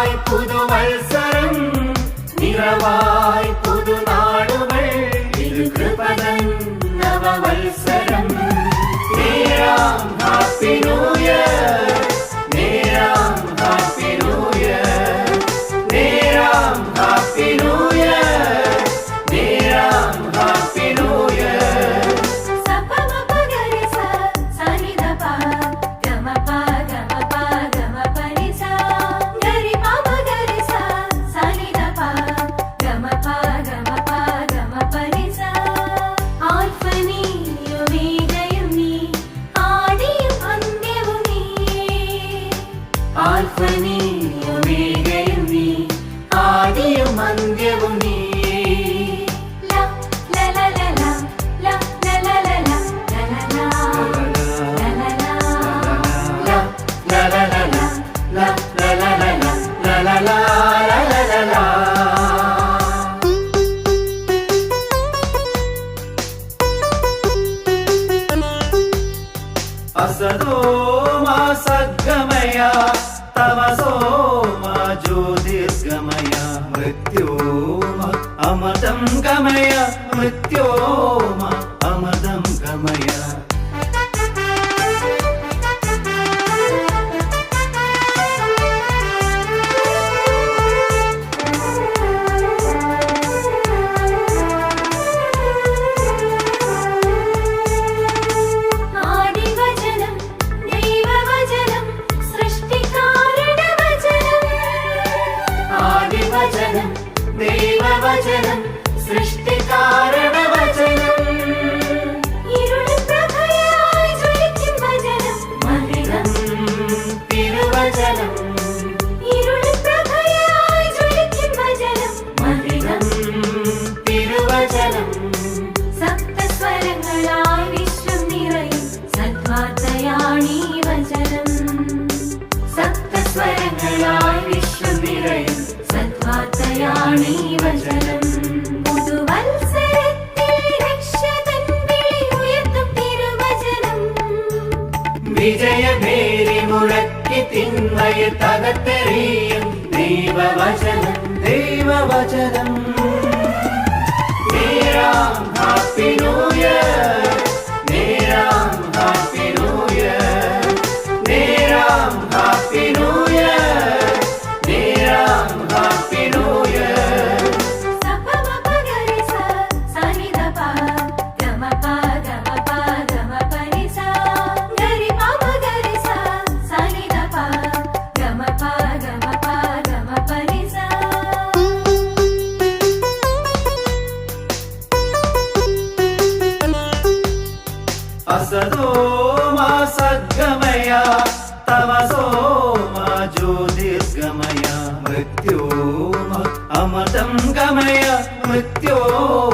നിറവായി പുതുവത്സരം നിറവായി പുതുനാടുകൾ ഇത് കൃപതൻ നവവത്സരം നേരാം ഹാപ്പി ന്യൂ ഇയർ നേരാം ഹാപ്പി ന്യൂ ഇയർ നേരാം ഹാപ്പി ന്യൂ ഇയർ നേരാം ഹാപ്പി ന്യൂ ഇയർ ആദിയും അന്ത്യവും നീ असदो मा सद्गमय तमसो मा ज्योतिर्गमय मृत्योर्मा अमृतं गमय मृत्योर्मा अमृतं गमय ദൈവവചനം സൃഷ്ടികാരണവചനം ഇരുൾപ്രഭയായി ജ്വലിക്കും വചനം മഹിതം തിരുവചനം ഇരുൾപ്രഭയായി ജ്വലിക്കും വചനം മഹിതം തിരുവചനം സപ്തസ്വരങ്ങളായി വിശ്വം നിറയും സദ്വാർത്തയാണീ വചനം സപ്തസ്വരങ്ങളായി വിശ്വം നിറയും സദ്വാർത്തയാണീ വചനം പുതുവത്സരത്തിൽ രക്ഷകൻ വിളി ഉയർത്തും തിരുവചനം വിജയഭേരി മുഴക്കി തിന്മയെ തകർത്തെറിയും ദൈവവചനം ദൈവവചനം നേരാം ഹാപ്പി ന്യൂ ഇയർ നേരാം ഹാപ്പി ന്യൂ ഇയർ നേരാം ഹാപ്പി ന്യൂ ഇയർ നേരാം ഹാപ്പി ന്യൂ ഇയർ असदो मा सद्गमय तमसो मा ज्योतिर्गमय मृत्योर्मा अमृतं गमय मृत्योर्मा